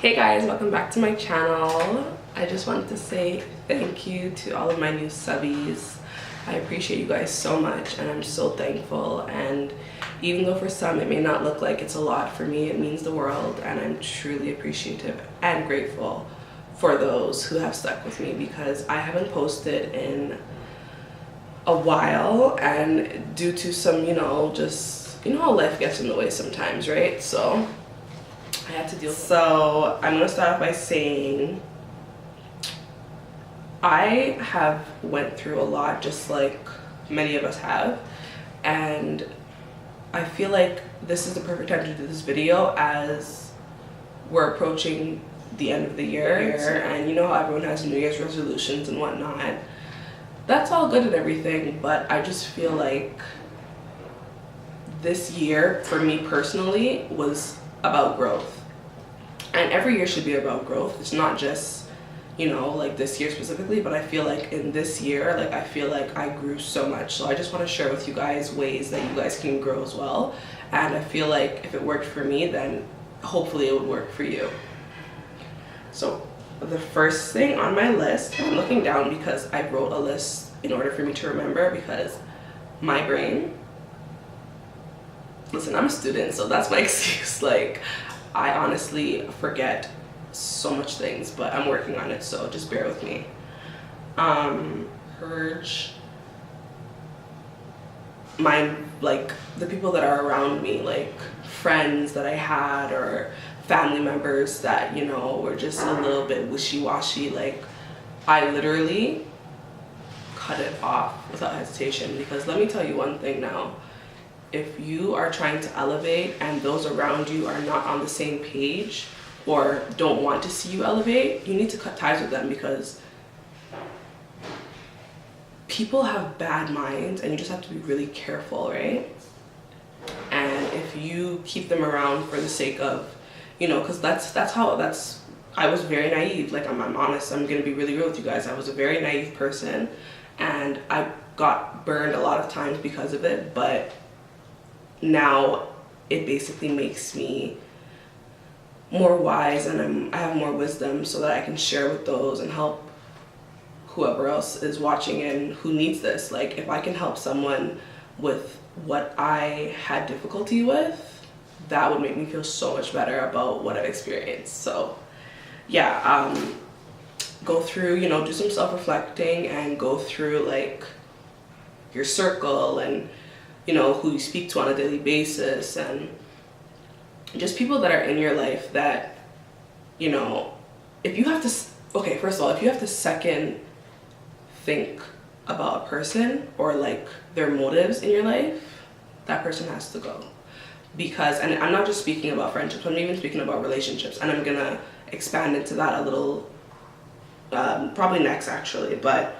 Hey guys, welcome back to my channel. I just wanted to say thank you to all of my new subbies. I appreciate you guys so much and I'm so thankful, and even though for some it may not look like it's a lot, for me it means the world, and I'm truly appreciative and grateful for those who have stuck with me, because I haven't posted in a while, and due to some, just how life gets in the way sometimes, right? So I had to deal with it. So I'm gonna start off by saying I have went through a lot, just like many of us have, and I feel like this is the perfect time to do this video as we're approaching the end of the year, and you know how everyone has New Year's resolutions and whatnot. That's all good and everything, but I just feel like this year for me personally was about growth, and every year should be about growth. It's not just like this year specifically, but I feel like in this year, like I feel like I grew so much. So I just want to share with you guys ways that you guys can grow as well, and I feel like if it worked for me, then hopefully it would work for you. So the first thing on my list, I'm looking down because I wrote a list in order for me to remember, because my brain, listen, I'm a student, so that's my excuse. Like, I honestly forget so much things, but I'm working on it, so just bear with me. Purge like the people that are around me, like friends that I had or family members that were just a little bit wishy-washy. Like, I literally cut it off without hesitation, because let me tell you one thing now. If you are trying to elevate and those around you are not on the same page or don't want to see you elevate, you need to cut ties with them, because people have bad minds and you just have to be really careful, right? And if you keep them around for the sake of, because I was very naive. Like, I'm honest, I'm gonna be really real with you guys. I was a very naive person and I got burned a lot of times because of it, but now it basically makes me more wise, and I have more wisdom so that I can share with those and help whoever else is watching and who needs this. Like, if I can help someone with what I had difficulty with, that would make me feel so much better about what I've experienced. So yeah, go through, do some self-reflecting and go through like your circle and who you speak to on a daily basis, and just people that are in your life that, if you have to, okay, first of all, if you have to second think about a person or like their motives in your life, that person has to go. Because, and I'm not just speaking about friendships, I'm even speaking about relationships, and I'm gonna expand into that a little, probably next actually, but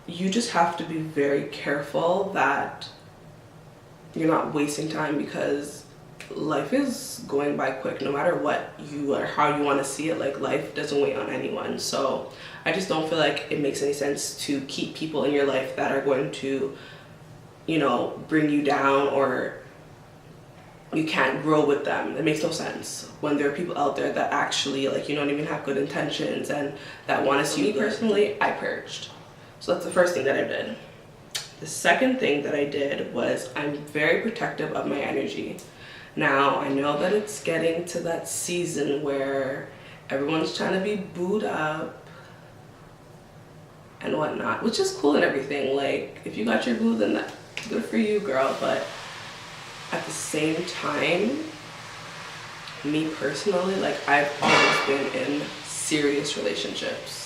you just have to be very careful that you're not wasting time, because life is going by quick. No matter what you or how you want to see it, like, life doesn't wait on anyone. So I just don't feel like it makes any sense to keep people in your life that are going to bring you down, or you can't grow with them. It makes no sense when there are people out there that actually, like, don't even have good intentions and that want to see you. Personally, I purged. So that's the first thing that I did. The second thing that I did was I'm very protective of my energy. Now, I know that it's getting to that season where everyone's trying to be booed up and whatnot, which is cool and everything. Like, if you got your boo, then that's good for you, girl. But at the same time, me personally, like, I've always been in serious relationships.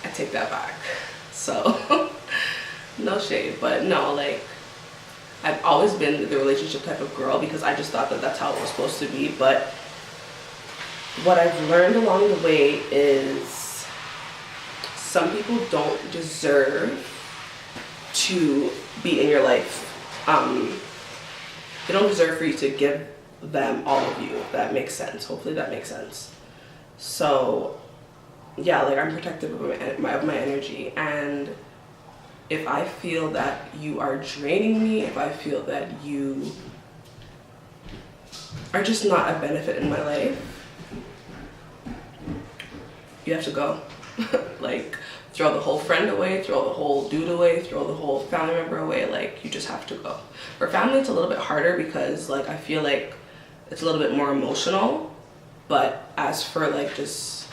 I take that back. So no shade, but no, like, I've always been the relationship type of girl, because I just thought that that's how it was supposed to be. But what I've learned along the way is some people don't deserve to be in your life. They don't deserve for you to give them all of you, if that makes sense. Hopefully that makes sense. So yeah, like, I'm protective of my energy, and if I feel that you are draining me, if I feel that you are just not a benefit in my life, you have to go. Like, throw the whole friend away, throw the whole dude away, throw the whole family member away. Like, you just have to go. For family, it's a little bit harder because, like, I feel like it's a little bit more emotional. But as for, like, just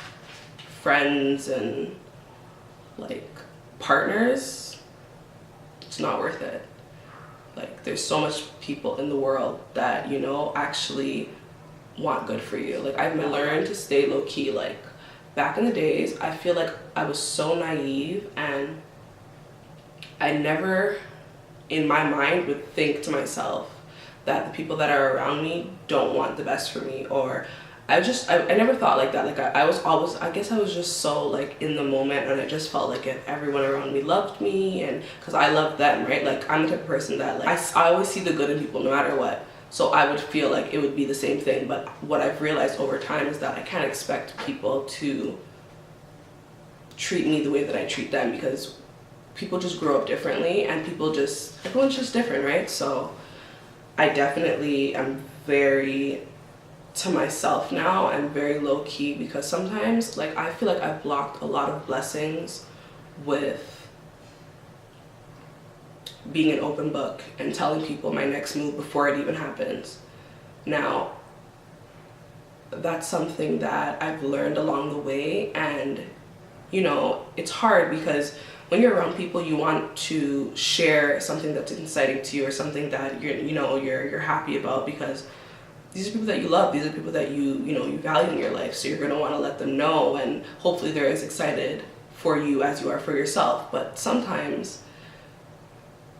friends and, like, partners, it's not worth it. Like, there's so much people in the world that, you know, actually want good for you. Like, I've learned to stay low-key. Like, back in the days, I feel like I was so naive, and I never in my mind would think to myself that the people that are around me don't want the best for me, or I never thought like that. Like, I was always, I guess I was just so like in the moment, and I just felt like everyone around me loved me, and because I loved them, right? Like, I'm the type of person that, like, I always see the good in people no matter what. So I would feel like it would be the same thing. But what I've realized over time is that I can't expect people to treat me the way that I treat them, because people just grow up differently, and everyone's just different, right? So I definitely am very to myself now and very low key, because sometimes, like, I feel like I've blocked a lot of blessings with being an open book and telling people my next move before it even happens. Now, that's something that I've learned along the way, and, you know, it's hard because when you're around people, you want to share something that's exciting to you, or something that you're happy about, because these are people that you love. These are people that you value in your life. So you're gonna want to let them know, and hopefully they're as excited for you as you are for yourself. But sometimes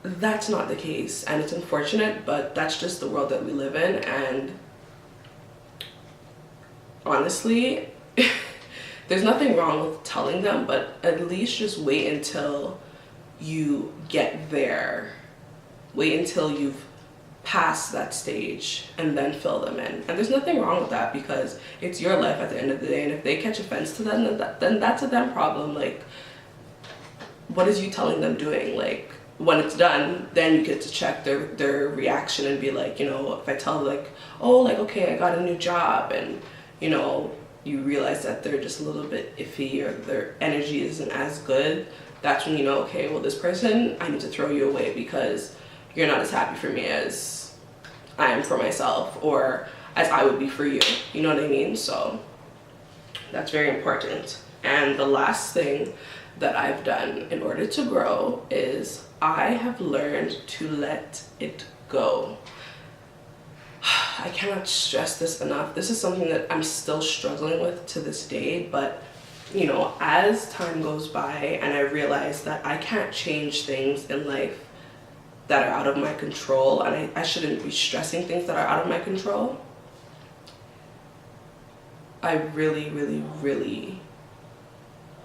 that's not the case, and it's unfortunate, but that's just the world that we live in. And honestly, there's nothing wrong with telling them, but at least just wait until you get there. Wait until you've passed that stage and then fill them in. And there's nothing wrong with that, because it's your life at the end of the day, and if they catch offense to that, then that's a them problem. Like, what is you telling them doing? Like, when it's done, then you get to check their reaction and be like, you know, if I tell them, like, oh, like, okay, I got a new job, and, you know, you realize that they're just a little bit iffy, or their energy isn't as good, that's when you know, okay, well, this person, I need to throw you away, because you're not as happy for me as I am for myself, or as I would be for you. You know what I mean? So that's very important. And the last thing that I've done in order to grow is I have learned to let it go. I cannot stress this enough. This is something that I'm still struggling with to this day, but, you know, as time goes by and I realize that I can't change things in life that are out of my control, and I shouldn't be stressing things that are out of my control, I really, really, really,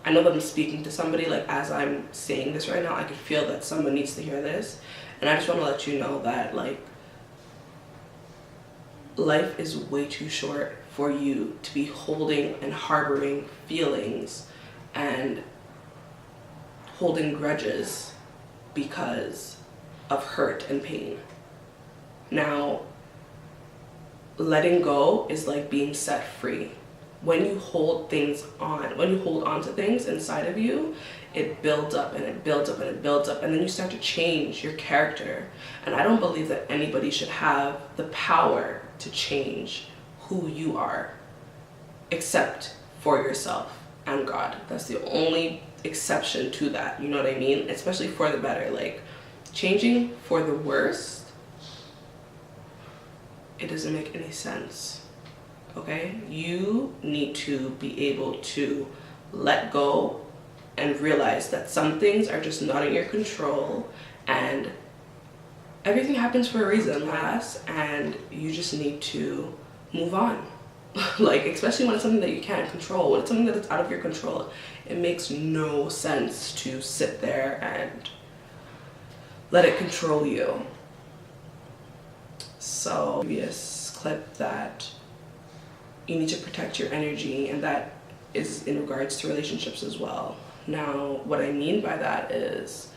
I know that I'm speaking to somebody. Like, as I'm saying this right now, I could feel that someone needs to hear this, and I just want to let you know that, like, life is way too short for you to be holding and harboring feelings and holding grudges because of hurt and pain. Now, letting go is like being set free. When you hold on to things inside of you, it builds up and it builds up and it builds up, and then you start to change your character. And I don't believe that anybody should have the power to change who you are, except for yourself and God. That's the only exception to that, you know what I mean? Especially for the better. Like, changing for the worst, it doesn't make any sense. Okay? You need to be able to let go and realize that some things are just not in your control, and everything happens for a reason, and you just need to move on. Like, especially when it's something that you can't control, when it's something that's out of your control, it makes no sense to sit there and let it control you. So, previous clip that you need to protect your energy, and that is in regards to relationships as well. Now, what I mean by that is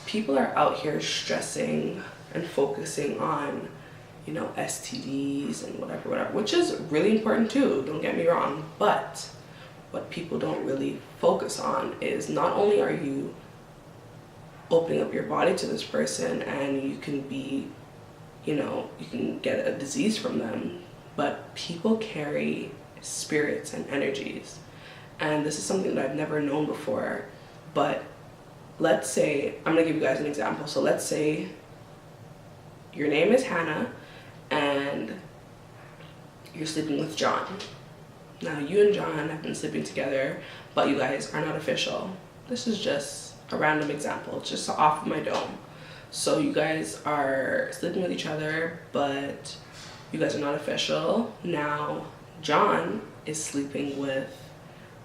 people are out here stressing and focusing on, you know, STDs and whatever, which is really important too, don't get me wrong. But what people don't really focus on is not only are you opening up your body to this person and you can be, you know, you can get a disease from them, but people carry spirits and energies. And this is something that I've never known before. But let's say, I'm gonna give you guys an example. So let's say your name is Hannah and you're sleeping with John. Now you and John have been sleeping together, but you guys are not official. This is just a random example, just off of my dome. So you guys are sleeping with each other, but you guys are not official. Now John is sleeping with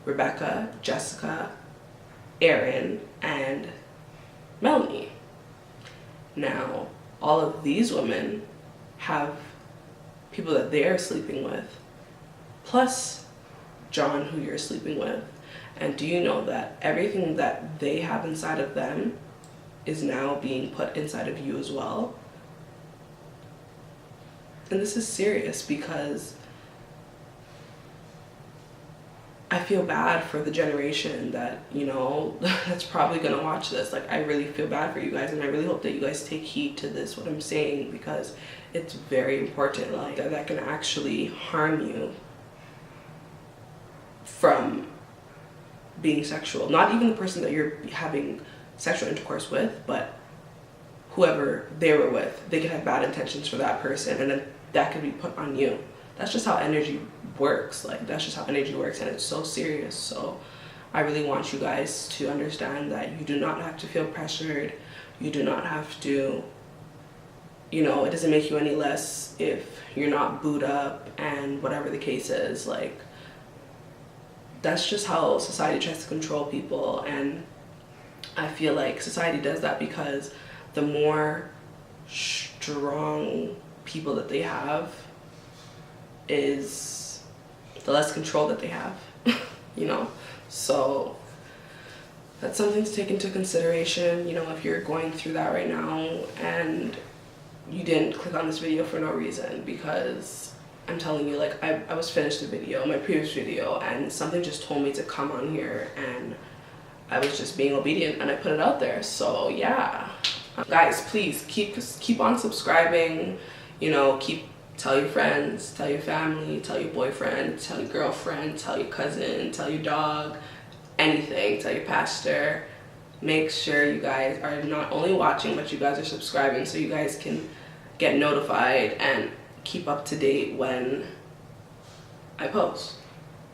Rebecca, Jessica, Erin, and Melanie. Now all of these women have people that they're sleeping with, plus John, who you're sleeping with. And do you know that everything that they have inside of them is now being put inside of you as well? And this is serious because I feel bad for the generation that, you know, that's probably gonna watch this. Like, I really feel bad for you guys, and I really hope that you guys take heed to this, what I'm saying, because it's very important. Like, that can actually harm you from being sexual. Not even the person that you're having sexual intercourse with, but whoever they were with. They could have bad intentions for that person, and then that could be put on you. That's just how energy works. Like, that's just how energy works, and it's so serious. So I really want you guys to understand that you do not have to feel pressured. You do not have to, you know, it doesn't make you any less if you're not booed up and whatever the case is. Like, that's just how society tries to control people. And I feel like society does that because the more strong people that they have is the less control that they have, you know? So that's something to take into consideration, you know, if you're going through that right now and you didn't click on this video for no reason, because I'm telling you, like, I was finished the video, my previous video, and something just told me to come on here, and I was just being obedient and I put it out there. So yeah, guys, please keep on subscribing, you know, tell your friends, tell your family, tell your boyfriend, tell your girlfriend, tell your cousin, tell your dog, anything, tell your pastor. Make sure you guys are not only watching, but you guys are subscribing so you guys can get notified and keep up to date when I post.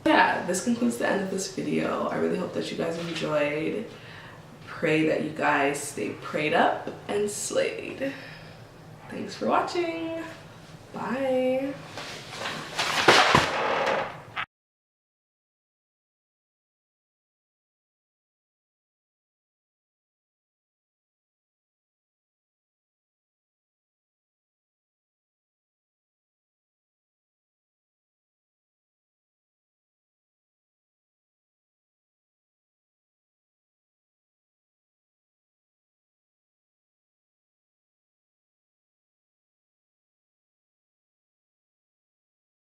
Yeah, this concludes the end of this video. I really hope that you guys enjoyed. Pray that you guys stay prayed up and slayed. Thanks for watching. Bye.